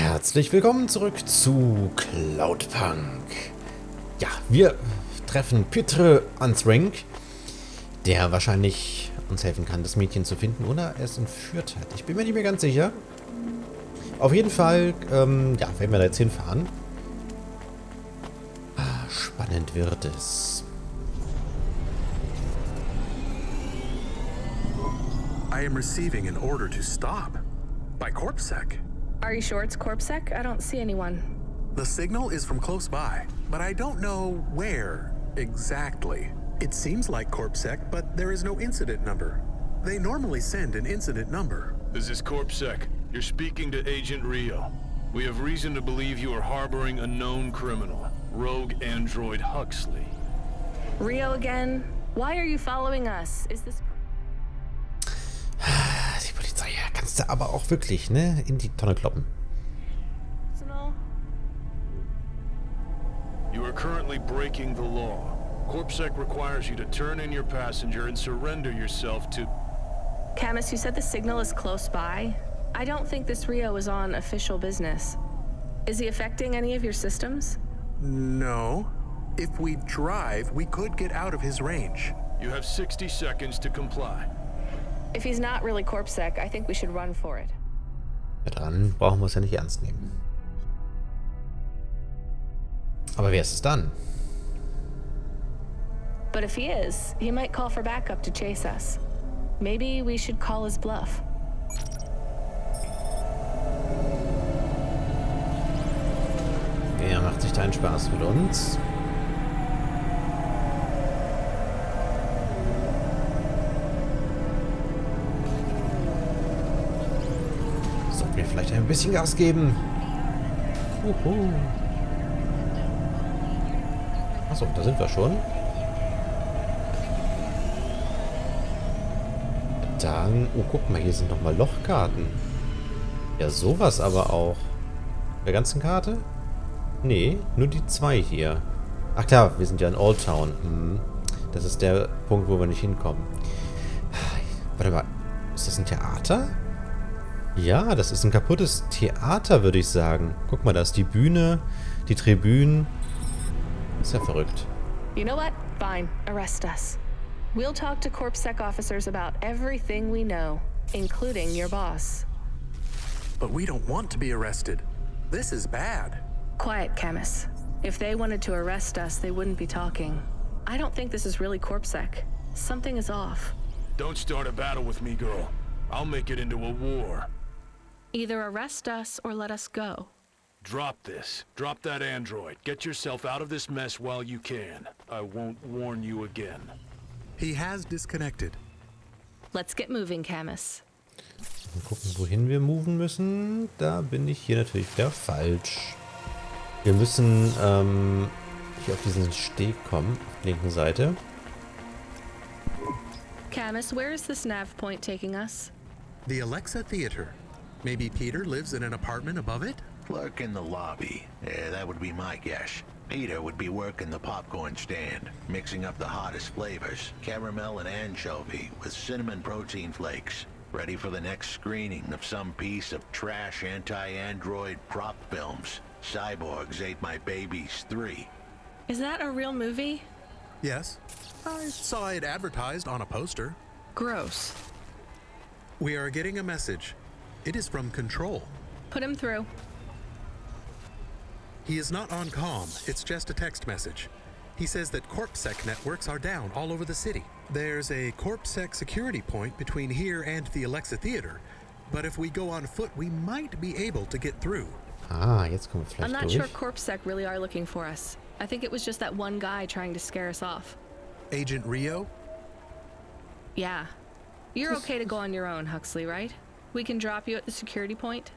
Herzlich willkommen zurück zu Cloudpunk. Ja, wir treffen Pitre Ansring, der wahrscheinlich uns helfen kann, das Mädchen zu finden oder es entführt hat. Ich bin mir nicht mehr ganz sicher. Auf jeden Fall, werden wir da jetzt hinfahren. Spannend wird es. I am receiving an order to stop by CorpSec. Are you sure it's CorpSec? I don't see anyone. The signal is from close by, but I don't know where exactly. It seems like CorpSec, but there is no incident number. They normally send an incident number. This is CorpSec. You're speaking to Agent Rio. We have reason to believe you are harboring a known criminal, rogue android Huxley. Rio again? Why are you following us? Is this... Die Polizei, ja, kannst du aber auch wirklich, ne, in die Tonne kloppen. personal? You are currently breaking the law. CorpSec requires you to turn in your passenger and surrender yourself to... Camus, you said the signal is close by. I don't think this Rio is on official business. Is he affecting any of your systems? No. If we drive, we could get out of his range. You have 60 seconds to comply. If he's not really CorpSec, I think we should run for it. Ja, dann brauchen wir es ja nicht ernst nehmen. Aber wer ist es dann? But if he is, he might call for backup to chase us. Maybe we should call his bluff. Er macht sich da einen Spaß mit uns. Sollten wir vielleicht ein bisschen Gas geben. Achso, da sind wir schon. Dann, oh, guck mal, hier sind nochmal Lochkarten. Ja, sowas aber auch. Der ganzen Karte? Nee, nur die 2 hier. Ach klar, wir sind ja in Old Town. Das ist der Punkt, wo wir nicht hinkommen. Warte mal, ist das ein Theater? Ja, das ist ein kaputtes Theater, würde ich sagen. Guck mal, da ist die Bühne, die Tribünen. Ist ja verrückt. You know what? Fine. Arrest us. We'll talk to CorpSec officers about everything we know, including your boss. But we don't want to be arrested. This is bad. Quiet, Camus. If they wanted to arrest us, they wouldn't be talking. I don't think this is really CorpSec. Something is off. Don't start a battle with me, girl. I'll make it into a war. Either arrest us or let us go. Drop this. Drop that android. Get yourself out of this mess while you can. I won't warn you again. He has disconnected. Let's get moving, Camus. Mal gucken, wohin wir moven müssen. Da bin ich hier natürlich wieder falsch. Wir müssen hier auf diesen Steg kommen, auf der linken Seite. Camus, where is this nav point taking us? The Alexa Theater. Maybe Peter lives in an apartment above it? Clerk in the lobby. Yeah, that would be my guess. Peter would be working the popcorn stand, mixing up the hottest flavors, caramel and anchovy with cinnamon protein flakes, ready for the next screening of some piece of trash anti-android prop films. Cyborgs Ate My Babies 3. Is that a real movie? Yes. I saw it advertised on a poster. Gross. We are getting a message. It is from Control. Put him through. He is not on comm, it's just a text message. He says that CorpSec networks are down all over the city. There's a CorpSec security point between here and the Alexa Theater, but if we go on foot, we might be able to get through. Ah, jetzt kommen wir I'm vielleicht not durch. sure CorpSec really are looking for us. I think it was just that one guy trying to scare us off. Agent Rio? Yeah. You're okay to go on your own, Huxley, right? We can drop you at the security point?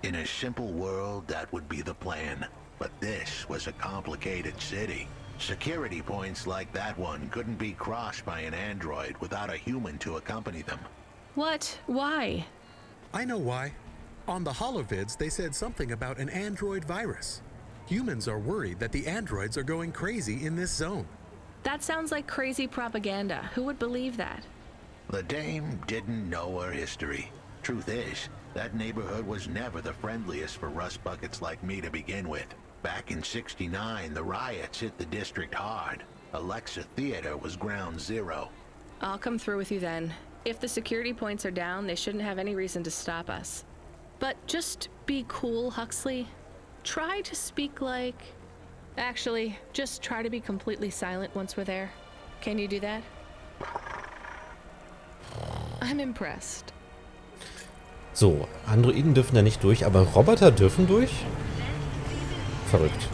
In a simple world, that would be the plan. But this was a complicated city. Security points like that one couldn't be crossed by an android without a human to accompany them. What? Why? I know why. On the holovids, they said something about an android virus. Humans are worried that the androids are going crazy in this zone. That sounds like crazy propaganda. Who would believe that? The dame didn't know her history. Truth is, That neighborhood was never the friendliest for rust buckets like me to begin with. Back in '69, the riots hit the district hard. Alexa Theater was ground zero. I'll come through with you then. If the security points are down, they shouldn't have any reason to stop us. But just be cool, Huxley. Try to speak like... Actually, just try to be completely silent once we're there. Can you do that? I'm impressed. So, Androiden dürfen da nicht durch, aber Roboter dürfen durch? Verrückt.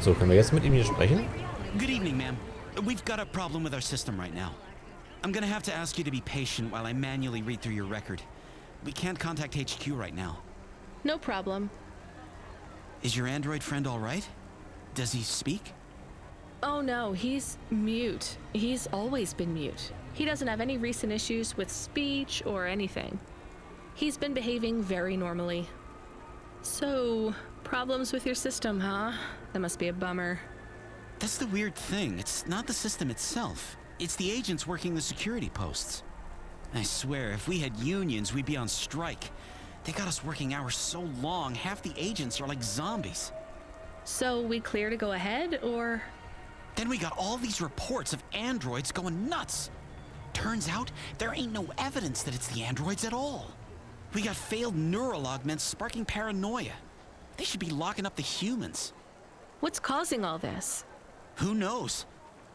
So, können wir jetzt mit ihm hier sprechen? Good evening, ma'am. We've got a problem with our system right now. I'm gonna have to ask you to be patient while I manually read through your record. We can't contact HQ right now. No problem. Is your android friend all right? Does he speak? Oh no, he's mute. He's always been mute. He doesn't have any recent issues with speech or anything. He's been behaving very normally. So, problems with your system, huh? That must be a bummer. That's the weird thing. It's not the system itself. It's the agents working the security posts. I swear, if we had unions, we'd be on strike. They got us working hours so long, half the agents are like zombies. So, we clear to go ahead, or...? Then we got all these reports of androids going nuts. Turns out, there ain't no evidence that it's the androids at all. We got failed neural augments sparking paranoia. They should be locking up the humans. What's causing all this? Who knows?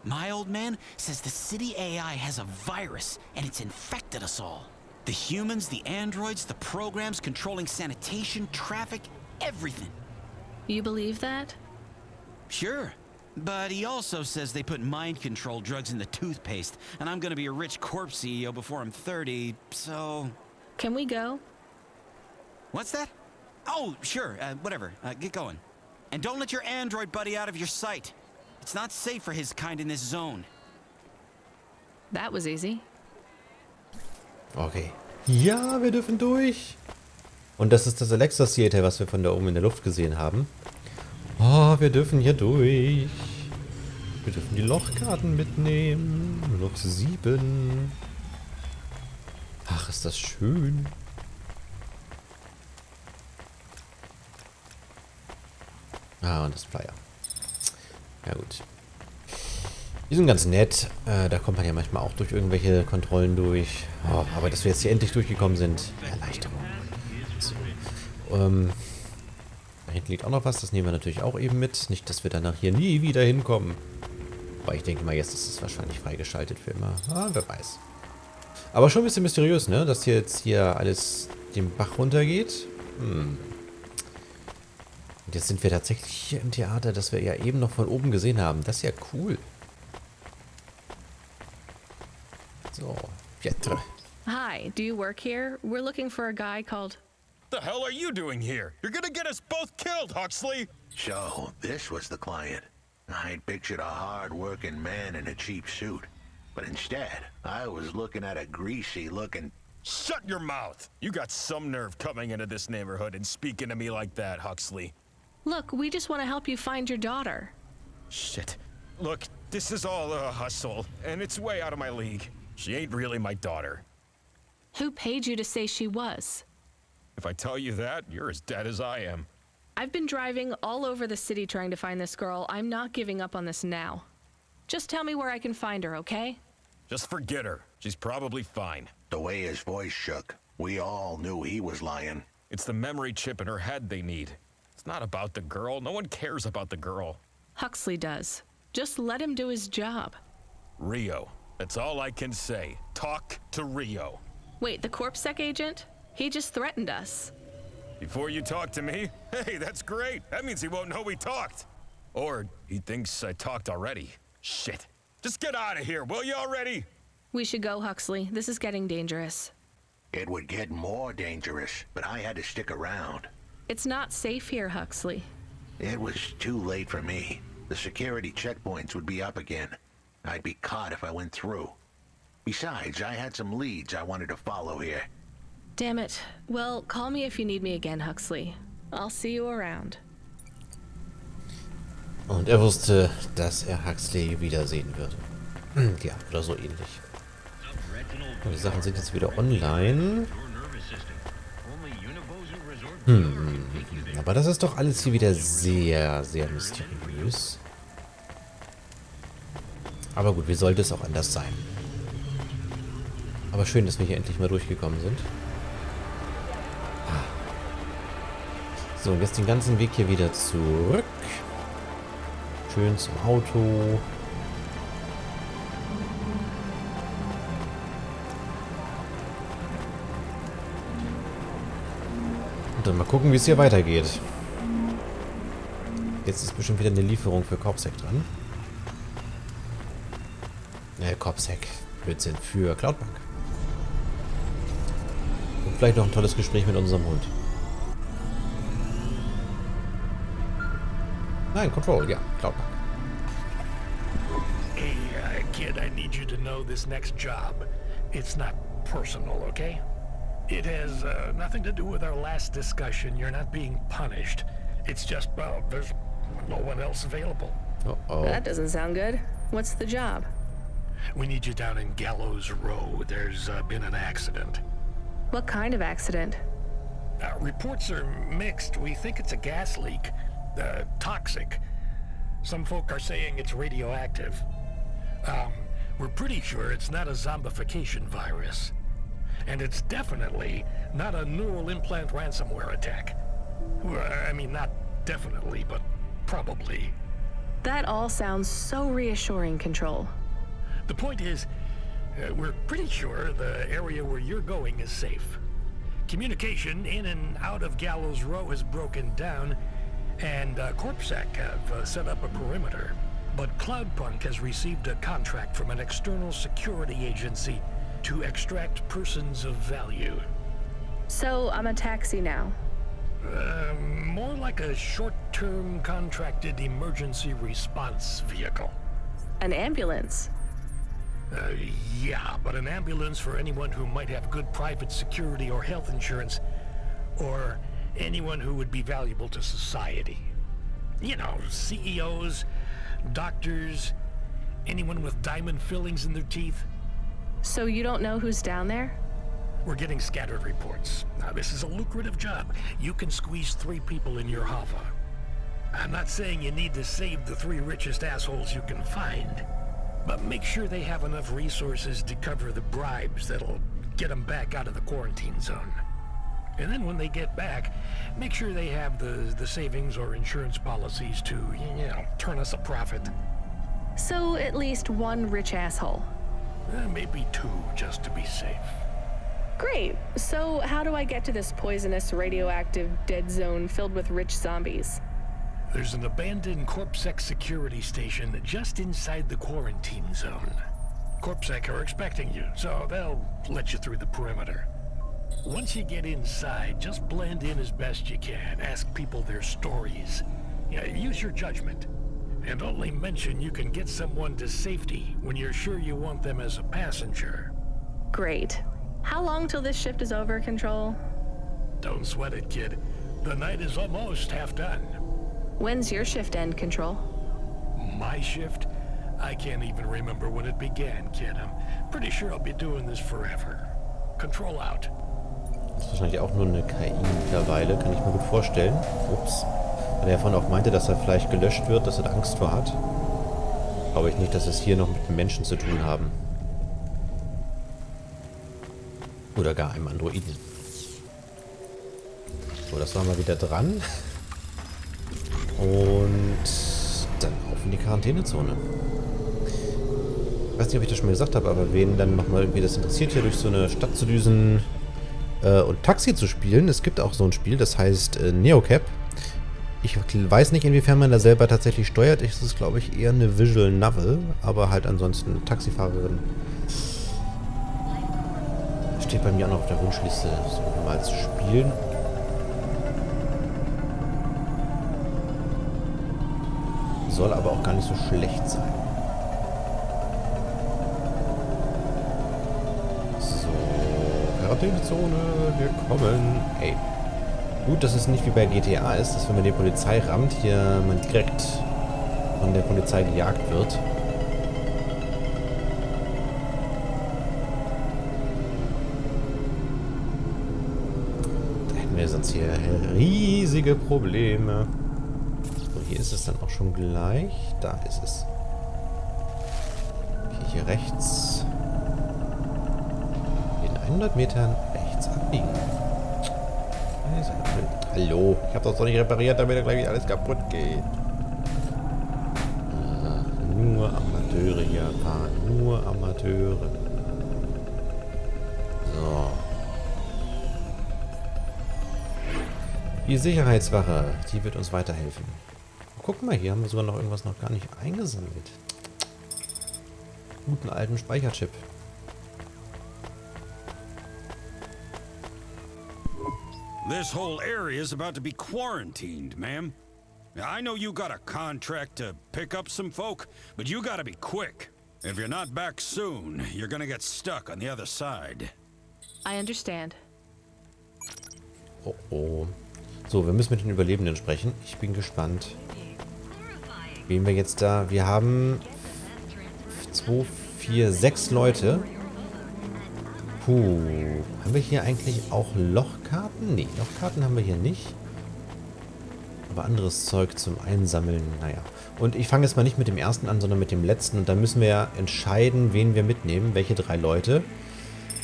My old man says the city AI has a virus, and it's infected us all. The humans, the androids, the programs controlling sanitation, traffic, everything. You believe that? Sure. But he also says they put mind control drugs in the toothpaste, and I'm gonna be a rich corpse CEO before I'm 30, so... Can we go? What's that? Oh, sure, whatever. Get going. And don't let your android buddy out of your sight. It's not safe for his kind in this zone. That was easy. Okay. Ja, wir dürfen durch. Und das ist das Alexa Theater, was wir von da oben in der Luft gesehen haben. Oh, wir dürfen hier durch. Wir dürfen die Lochkarten mitnehmen. Nur noch 7. Ach, ist das schön. Ah, und das Flyer. Ja gut. Die sind ganz nett. Da kommt man ja manchmal auch durch irgendwelche Kontrollen durch. Oh, aber dass wir jetzt hier endlich durchgekommen sind. Erleichterung. So. Da hinten liegt auch noch was. Das nehmen wir natürlich auch eben mit. Nicht, dass wir danach hier nie wieder hinkommen. Aber ich denke mal, jetzt ist es wahrscheinlich freigeschaltet für immer. Ah, wer weiß. Aber schon ein bisschen mysteriös, ne? Dass hier jetzt alles den Bach runtergeht. Und jetzt sind wir tatsächlich hier im Theater, das wir ja eben noch von oben gesehen haben. Das ist ja cool. So, Pietre. Hi, do you work here? We're looking for a guy called... The hell are you doing here? You're gonna get us both killed, Huxley! So, this was the client. I'd pictured a hard-working man in a cheap suit. But instead, I was looking at a greasy-looking... Shut your mouth! You got some nerve coming into this neighborhood and speaking to me like that, Huxley. Look, we just want to help you find your daughter. Shit. Look, this is all a hustle, and it's way out of my league. She ain't really my daughter. Who paid you to say she was? If I tell you that, you're as dead as I am. I've been driving all over the city trying to find this girl. I'm not giving up on this now. Just tell me where I can find her, okay? Just forget her. She's probably fine. The way his voice shook, we all knew he was lying. It's the memory chip in her head they need. It's not about the girl. No one cares about the girl. Huxley does. Just let him do his job. Rio. That's all I can say. Talk to Rio. Wait, the CorpSec agent? He just threatened us. Before you talk to me? Hey, that's great. That means he won't know we talked. Or he thinks I talked already. Shit. Just get out of here, will you already? We should go, Huxley. This is getting dangerous. It would get more dangerous, but I had to stick around. It's not safe here, Huxley. It was too late for me. The security checkpoints would be up again. I'd be caught if I went through. Besides, I had some leads I wanted to follow here. Damn it. Well, call me if you need me again, Huxley. I'll see you around. Und er wusste, dass er Huxley wiedersehen würde. Ja, oder so ähnlich. Und die Sachen sind jetzt wieder online. Aber das ist doch alles hier wieder sehr, sehr mysteriös. Aber gut, wie sollte es auch anders sein? Aber schön, dass wir hier endlich mal durchgekommen sind. So, und jetzt den ganzen Weg hier wieder zurück. Schön zum Auto. Und dann mal gucken, wie es hier weitergeht. Jetzt ist bestimmt wieder eine Lieferung für Corpsec dran. Corpsec. Blödsinn. Für Cloudpunk. Und vielleicht noch ein tolles Gespräch mit unserem Hund. Nein, Control, ja. Cloudpunk. Hey, kid, I need you to know this next job. It's not personal, okay? It has nothing to do with our last discussion. You're not being punished. It's just, well, there's no one else available. Uh-oh. That doesn't sound good. What's the job? We need you down in Gallows Row. There's been an accident. What kind of accident? Reports are mixed. We think it's a gas leak. Toxic. Some folk are saying it's radioactive. We're pretty sure it's not a zombification virus. And it's definitely not a neural implant ransomware attack. Well, I mean, not definitely, but probably. That all sounds so reassuring, Control. The point is, we're pretty sure the area where you're going is safe. Communication in and out of Gallows Row has broken down, and CorpSec have set up a perimeter. But Cloudpunk has received a contract from an external security agency to extract persons of value. So I'm a taxi now. More like a short-term contracted emergency response vehicle. An ambulance. Yeah, but an ambulance for anyone who might have good private security or health insurance, or anyone who would be valuable to society. You know, CEOs, doctors, anyone with diamond fillings in their teeth. So you don't know who's down there? We're getting scattered reports. Now, this is a lucrative job. You can squeeze 3 people in your hover. I'm not saying you need to save the 3 richest assholes you can find, but make sure they have enough resources to cover the bribes that'll get them back out of the quarantine zone. And then when they get back, make sure they have the savings or insurance policies to, you know, turn us a profit. So at least 1 rich asshole. Maybe 2, just to be safe. Great. So how do I get to this poisonous, radioactive, dead zone filled with rich zombies? There's an abandoned CorpSec security station just inside the quarantine zone. CorpSec are expecting you, so they'll let you through the perimeter. Once you get inside, just blend in as best you can. Ask people their stories. Use your judgment. And only mention you can get someone to safety when you're sure you want them as a passenger. Great. How long till this shift is over, Control? Don't sweat it, kid. The night is almost half done. When's your shift end, Control? My shift? I can't even remember when it began, kid. I'm pretty sure I'll be doing this forever. Control out. Das ist wahrscheinlich auch nur eine KI mittlerweile, kann ich mir gut vorstellen. Ups. Weil er vorhin auch meinte, dass er vielleicht gelöscht wird, dass er da Angst vor hat. Glaube ich nicht, dass es hier noch mit einem Menschen zu tun haben. Oder gar einem Androiden. So, das war mal wieder dran. Und dann auf in die Quarantänezone. Ich weiß nicht, ob ich das schon mal gesagt habe, aber wen dann nochmal irgendwie das interessiert, hier durch so eine Stadt zu düsen und Taxi zu spielen. Es gibt auch so ein Spiel, das heißt Neocab. Ich weiß nicht, inwiefern man da selber tatsächlich steuert. Es ist, glaube ich, eher eine Visual Novel, aber halt ansonsten eine Taxifahrerin. Steht bei mir auch noch auf der Wunschliste, so mal zu spielen. Soll aber auch gar nicht so schlecht sein. So, Quarantänezone, wir kommen. Ey. Gut, dass es nicht wie bei GTA ist, dass wenn man die Polizei rammt, hier man direkt von der Polizei gejagt wird. uns hier riesige Probleme. So, hier ist es dann auch schon gleich. Da ist es. Okay, hier rechts. In 100 Metern rechts abbiegen. Hallo, ich habe das doch nicht repariert, damit gleich wieder alles kaputt geht. Nur Amateure hier fahren, nur Amateure. So. Die Sicherheitswache, die wird uns weiterhelfen. Guck mal, hier haben wir sogar noch irgendwas noch gar nicht eingesammelt. Guten alten Speicherchip. This whole area is about to be quarantined, ma'am. I know you got a contract to pick up some folk, but you gotta be quick. If you're not back soon, you're gonna get stuck on the other side. I understand. Oh oh. So, wir müssen mit den Überlebenden sprechen. Ich bin gespannt. Wen wir jetzt da... Wir haben 2, 4, 6 Leute. Puh. Haben wir hier eigentlich auch Lochkarten? Nee, Lochkarten haben wir hier nicht. Aber anderes Zeug zum Einsammeln, naja. Und ich fange jetzt mal nicht mit dem ersten an, sondern mit dem letzten. Und dann müssen wir ja entscheiden, wen wir mitnehmen. Welche 3 Leute.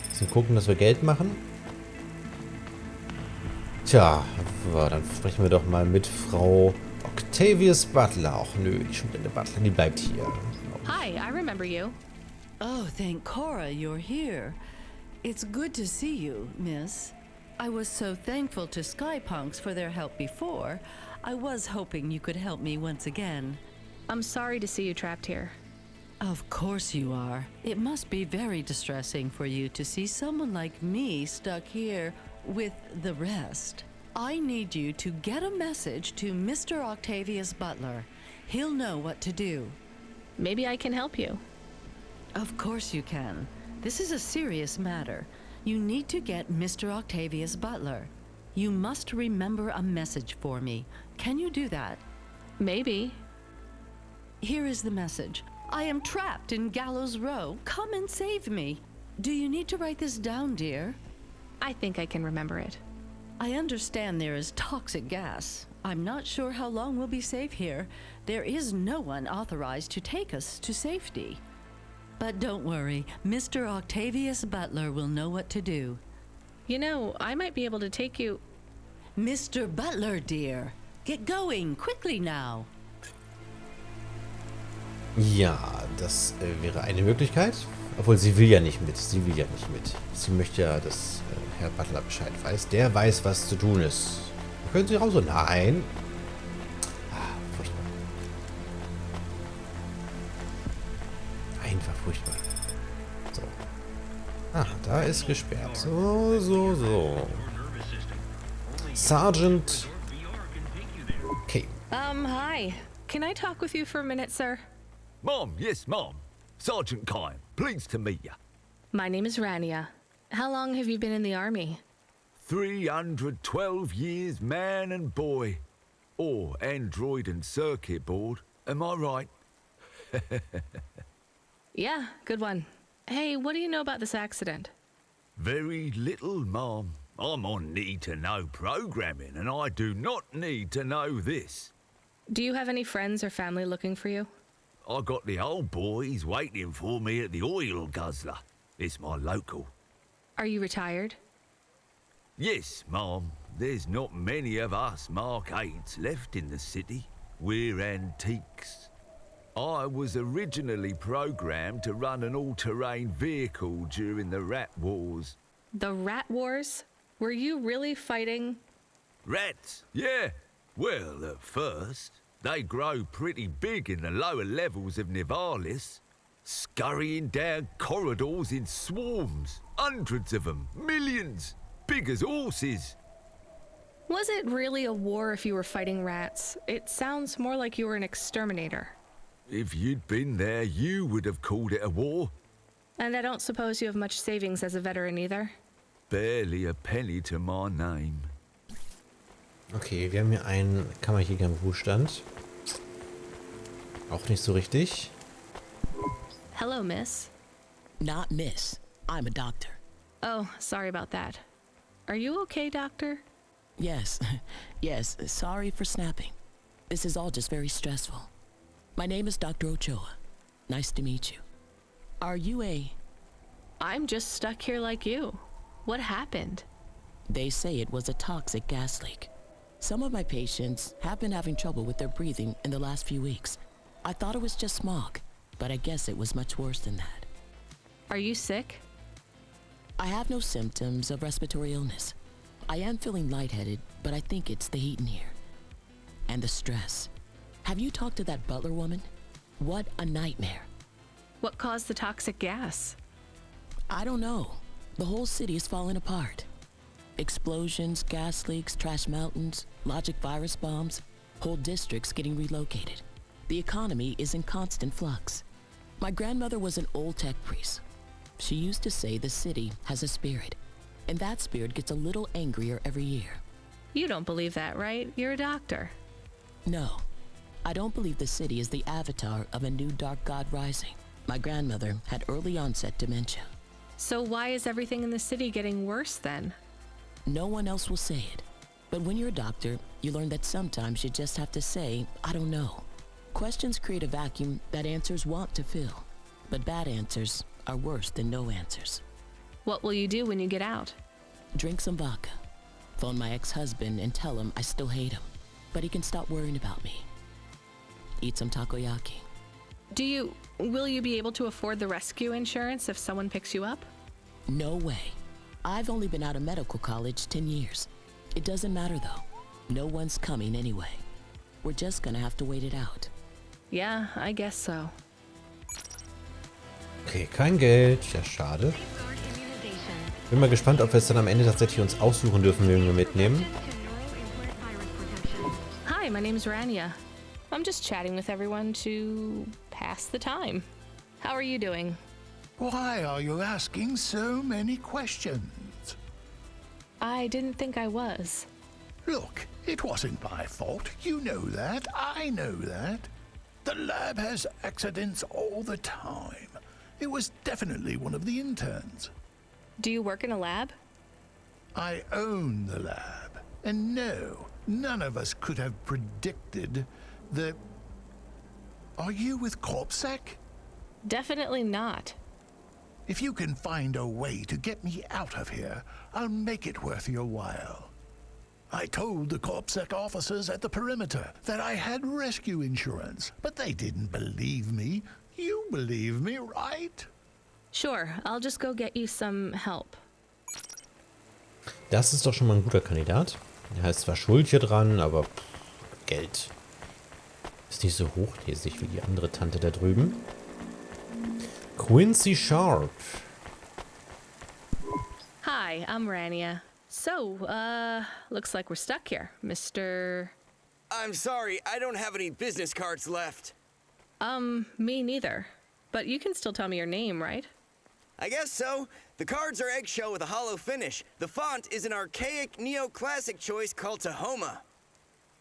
Müssen gucken, dass wir Geld machen. Tja, dann sprechen wir doch mal mit Frau Octavius Butler. Ach nö, die Studente Butler, die bleibt hier. Hi, I remember you. Oh, thank Cora you're here. It's good to see you, miss. I was so thankful to Skypunks for their help before. I was hoping you could help me once again. I'm sorry to see you trapped here. Of course you are. It must be very distressing for you to see someone like me stuck here with the rest. I need you to get a message to Mr. Octavius Butler. He'll know what to do. Maybe I can help you. Of course you can. This is a serious matter. You need to get Mr. Octavius Butler. You must remember a message for me. Can you do that? Maybe. Here is the message. I am trapped in Gallows Row. Come and save me. Do you need to write this down, dear? I think I can remember it. I understand there is toxic gas. I'm not sure how long we'll be safe here. There is no one authorized to take us to safety. But don't worry, Mr. Octavius Butler will know what to do. You know, I might be able to take you... Mr. Butler, dear. Get going, quickly now. Ja, das wäre eine Möglichkeit. Obwohl, sie will ja nicht mit. Sie will ja nicht mit. Sie möchte ja, dass Herr Butler Bescheid weiß. Der weiß, was zu tun ist. Können Sie raus? Nein. Ah, furchtbar. Einfach furchtbar. So. Ah, da ist gesperrt. So. Sergeant. Okay. Hi. Can I talk with you for a minute, sir? Mom, yes, Mom. Sergeant Kine, pleased to meet you. My name is Rania. How long have you been in the army? 312 years, man and boy. Or android and circuit board. Am I right? Yeah, good one. Hey, what do you know about this accident? Very little, Mom. I'm on need-to-know programming, and I do not need to know this. Do you have any friends or family looking for you? I got the old boys waiting for me at the oil guzzler. It's my local. Are you retired? Yes, Mom. There's not many of us Mark 8s left in the city. We're antiques. I was originally programmed to run an all-terrain vehicle during the Rat Wars. The Rat Wars? Were you really fighting? Rats? Yeah. Well, at first, they grow pretty big in the lower levels of Nivalis, scurrying down corridors in swarms. Hundreds of them. Millions. Big as horses. Was it really a war if you were fighting rats? It sounds more like you were an exterminator. If you'd been there, you would have called it a war. And I don't suppose you have much savings as a veteran either? Barely a penny to my name. Okay, wir haben hier einen Kammerjäger im Ruhestand. Auch nicht so richtig. Hello, miss. Not miss. I'm a doctor. Oh, sorry about that. Are you okay, doctor? Yes, yes, sorry for snapping. This is all just very stressful. My name is Dr. Ochoa. Nice to meet you. Are you a... I'm just stuck here like you. What happened? They say it was a toxic gas leak. Some of my patients have been having trouble with their breathing in the last few weeks. I thought it was just smog, but I guess it was much worse than that. Are you sick? I have no symptoms of respiratory illness. I am feeling lightheaded, but I think it's the heat in here. And the stress. Have you talked to that butler woman? What a nightmare. What caused the toxic gas? I don't know. The whole city is falling apart. Explosions, gas leaks, trash mountains, logic virus bombs, whole districts getting relocated. The economy is in constant flux. My grandmother was an old tech priest. She used to say the city has a spirit, and that spirit gets a little angrier every year. You don't believe that, right? You're a doctor. No, I don't believe the city is the avatar of a new dark god rising. My grandmother had early onset dementia. So why is everything in the city getting worse then? No one else will say it. But when you're a doctor, you learn that sometimes you just have to say, I don't know. Questions create a vacuum that answers want to fill. But bad answers are worse than no answers. What will you do when you get out? Drink some vodka. Phone my ex-husband and tell him I still hate him, but he can stop worrying about me. Eat some takoyaki. Will you be able to afford the rescue insurance if someone picks you up? No way. I've only been out of medical college 10 years. It doesn't matter though. No one's coming anyway. We're just gonna have to wait it out. Yeah, I guess so. Okay, kein Geld. Ja, schade. Bin mal gespannt, ob wir es dann am Ende tatsächlich uns aussuchen dürfen, wen wir mitnehmen. Hi, my name's Rania. I'm just chatting with everyone to pass the time. How are you doing? Why are you asking so many questions? I didn't think I was. Look, it wasn't my fault. You know that. I know that. The lab has accidents all the time. It was definitely one of the interns. Do you work in a lab? I own the lab. And no, none of us could have predicted the... Are you with CorpSec? Definitely not. If you can find a way to get me out of here, I'll make it worth your while. I told the CorpSec officers at the perimeter that I had rescue insurance, but they didn't believe me. You believe me, right? Sure, I'll just go get you some help. Das ist doch schon mal ein guter Kandidat. Er heißt zwar Schuld hier dran, aber Geld. Ist nicht so hochnäsig wie die andere Tante da drüben. Quincy Sharp. Hi, I'm Rania. So, looks like we're stuck here, Mr... I'm sorry, I don't have any business cards left. Me neither. But you can still tell me your name, right? I guess so. The cards are eggshell with a hollow finish. The font is an archaic neoclassic choice called Tahoma.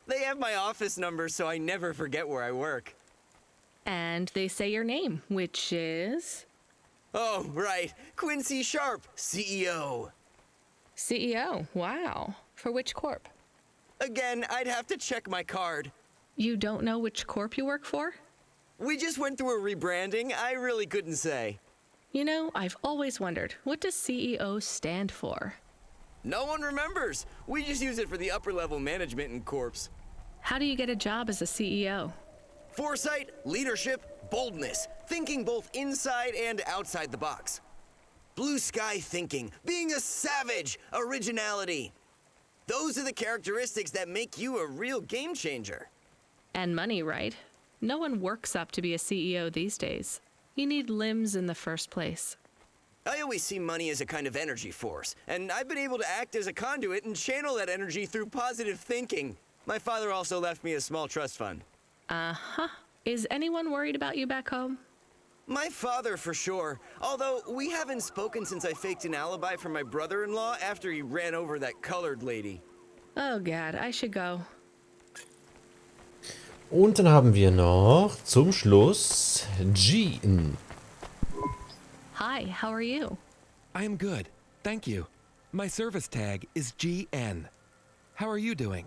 They have my office number, so I never forget where I work. And they say your name, which is... Oh, right. Quincy Sharp, CEO. CEO, wow. For which corp? Again, I'd have to check my card. You don't know which corp you work for? We just went through a rebranding. I really couldn't say. You know, I've always wondered, what does CEO stand for? No one remembers. We just use it for the upper-level management in Corps. How do you get a job as a CEO? Foresight, leadership, boldness. Thinking both inside and outside the box. Blue sky thinking. Being a savage. Originality. Those are the characteristics that make you a real game changer. And money, right? No one works up to be a CEO these days. You need limbs in the first place. I always see money as a kind of energy force, and I've been able to act as a conduit and channel that energy through positive thinking. My father also left me a small trust fund. Uh-huh. Is anyone worried about you back home? My father, for sure. Although, we haven't spoken since I faked an alibi for my brother-in-law after he ran over that colored lady. Oh God, I should go. Und dann haben wir noch zum Schluss Jean. Hi, how are you? I am good, thank you. My service tag is GN. How are you doing?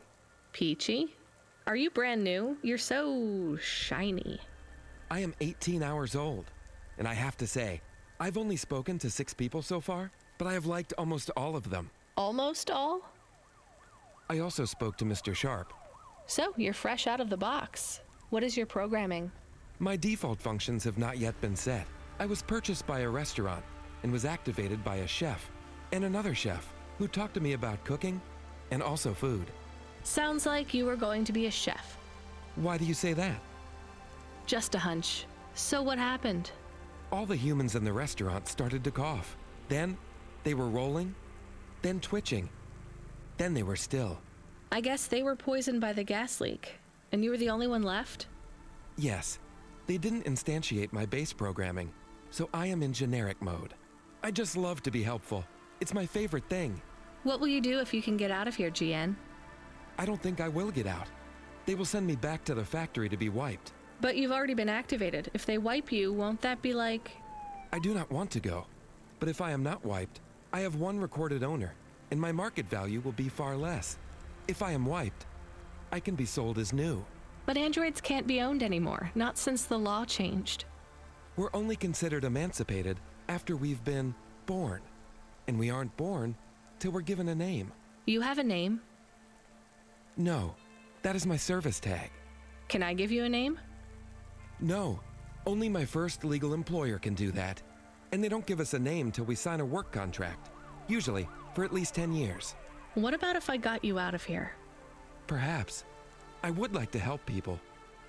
Peachy? Are you brand new? You're so shiny. I am 18 hours old, and I have to say, I've only spoken to 6 people so far, but I have liked almost all of them. Almost all? I also spoke to Mr. Sharp. So, you're fresh out of the box. What is your programming? My default functions have not yet been set. I was purchased by a restaurant and was activated by a chef and another chef who talked to me about cooking and also food. Sounds like you were going to be a chef. Why do you say that? Just a hunch. So what happened? All the humans in the restaurant started to cough. Then they were rolling, then twitching, then they were still. I guess they were poisoned by the gas leak, and you were the only one left? Yes, they didn't instantiate my base programming, so I am in generic mode. I just love to be helpful. It's my favorite thing. What will you do if you can get out of here, GN? I don't think I will get out. They will send me back to the factory to be wiped. But you've already been activated. If they wipe you, won't that be like... I do not want to go, but if I am not wiped, I have one recorded owner, and my market value will be far less. If I am wiped, I can be sold as new. But androids can't be owned anymore, not since the law changed. We're only considered emancipated after we've been born, and we aren't born till we're given a name. You have a name? No, that is my service tag. Can I give you a name? No, only my first legal employer can do that. And they don't give us a name till we sign a work contract, usually for at least 10 years. What about if I got you out of here? Perhaps. I would like to help people.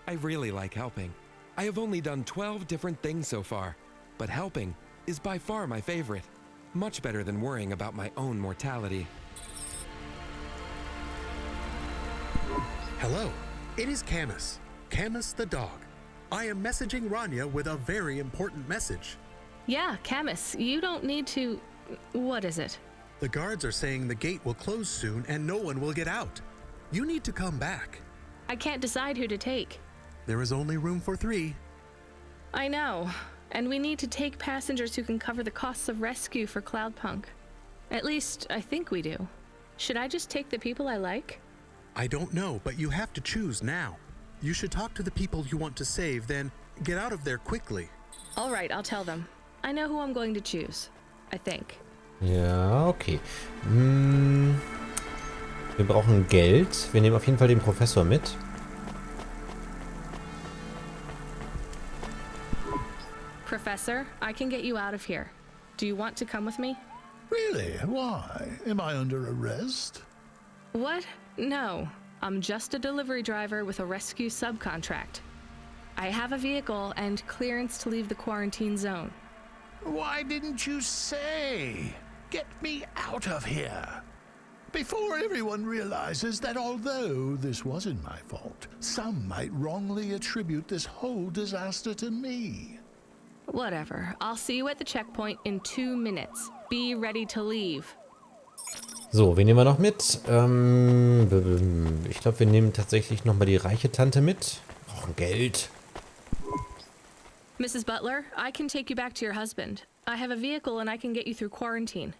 I really like helping. I have only done 12 different things so far, but helping is by far my favorite. Much better than worrying about my own mortality. Hello, it is Camus. Camus the dog. I am messaging Rania with a very important message. Yeah, Camus, you don't need to... What is it? The guards are saying the gate will close soon and no one will get out. You need to come back. I can't decide who to take. There is only room for 3. I know, and we need to take passengers who can cover the costs of rescue for Cloudpunk. At least, I think we do. Should I just take the people I like? I don't know, but you have to choose now. You should talk to the people you want to save, then get out of there quickly. All right, I'll tell them. I know who I'm going to choose. I think. Ja, okay. Wir brauchen Geld. Wir nehmen auf jeden Fall den Professor mit. Professor, I can get you out of here. Do you want to come with me? Really? Why? Am I under arrest? What? No. I'm just a delivery driver with a rescue subcontract. I have a vehicle and clearance to leave the quarantine zone. Why didn't you say? Get me out of here. Before everyone realizes that although this wasn't my fault, some might wrongly attribute this whole disaster to me. Whatever. I'll see you at the checkpoint in 2 minutes. Be ready to leave. So, wen nehmen wir noch mit? Ich glaube, wir nehmen tatsächlich nochmal die reiche Tante mit. Wir brauchen Geld. Mrs. Butler, I can take you back to your husband. I have a vehicle and I can get you through quarantine.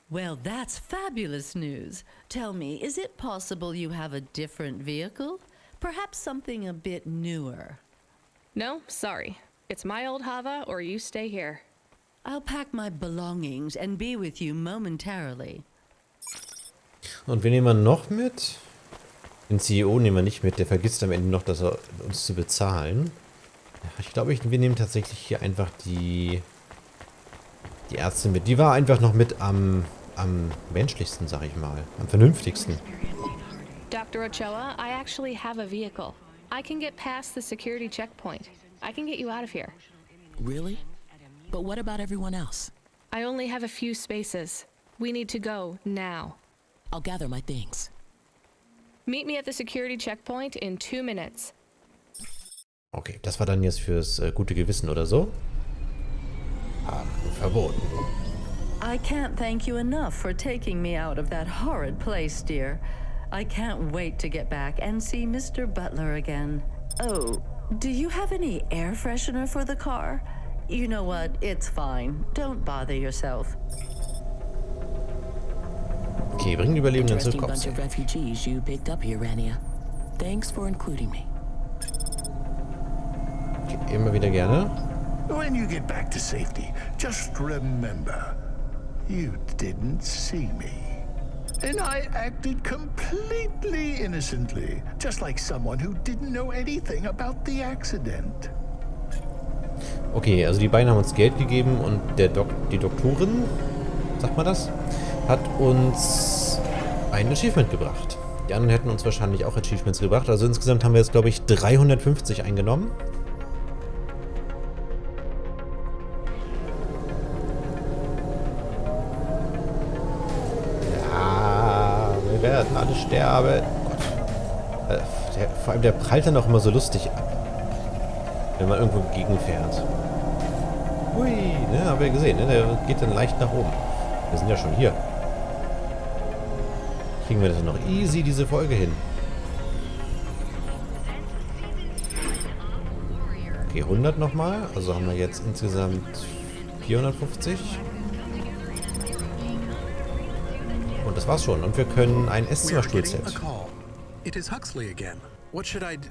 Well, that's fabulous news. Tell me, is it possible you have a different vehicle? Perhaps something a bit newer? No, sorry. It's my old Hava or you stay here. I'll pack my belongings and be with you momentarily. Und wen nehmen wir noch mit? Den CEO nehmen wir nicht mit. Der vergisst am Ende noch, dass er uns zu bezahlen. Ja, ich glaube, wir nehmen tatsächlich hier einfach die Ärztin mit. Die war einfach noch mit am menschlichsten, sag ich mal. Am vernünftigsten. Dr. Ochoa, I actually have a vehicle. I can get past the security checkpoint. I can get you out of here. Really? But what about everyone else? I only have a few spaces. We need to go now. I'll gather my things. Meet me at the security checkpoint in 2 minutes. Okay, das war dann jetzt fürs gute Gewissen oder so. Verboten. I can't thank you enough for taking me out of that horrid place, dear. I can't wait to get back and see Mr. Butler again. Oh, do you have any air freshener for the car? You know what? It's fine. Don't bother yourself. Okay, bringen die Überlebenden zur Interesting bunch Kopse. of refugees you picked up here, Rania. Thanks for including me. Okay, immer wieder gerne. When you get back to safety, just remember, you didn't see me. And I acted completely innocently, just like someone who didn't know anything about the accident. Okay, also die beiden haben uns Geld gegeben und die Doktorin, sagt man das, hat uns ein Achievement gebracht. Die anderen hätten uns wahrscheinlich auch Achievements gebracht. Also insgesamt haben wir jetzt, glaube ich, 350 eingenommen. Ja, wir werden alle sterben. Oh Gott. Vor allem der prallt dann auch immer so lustig ab, wenn man irgendwo gegenfährt. Hui, ne, haben wir gesehen, ne? Der geht dann leicht nach oben. Wir sind ja schon hier. Kriegen wir das noch easy, diese Folge hin. Okay, 100 nochmal. Also haben wir jetzt insgesamt 450. Und das war's schon. Und wir können ein Esszimmerstuhl-Set. It is Huxley again. What should I do?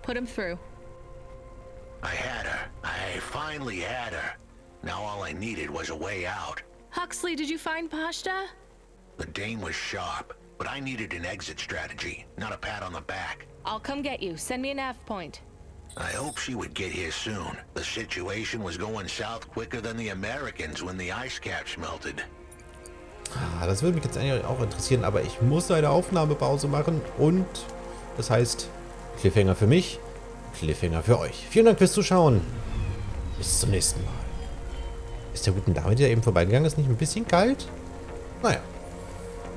Put him through. I had her. I finally had her. Now all I needed was a way out. Huxley, did you find Pashta? The dame was sharp, but I needed an exit strategy, not a pat on the back. I'll come get you. Send me a nav point. I hope she would get here soon. The situation was going south quicker than the Americans when the ice caps melted. Ah, das würde mich jetzt eigentlich auch interessieren, aber ich muss eine Aufnahmepause machen und das heißt Cliffhanger für mich, Cliffhanger für euch. Vielen Dank fürs Zuschauen. Bis zum nächsten Mal. Ist der guten Dame, die da eben vorbeigegangen ist, nicht ein bisschen kalt? Naja.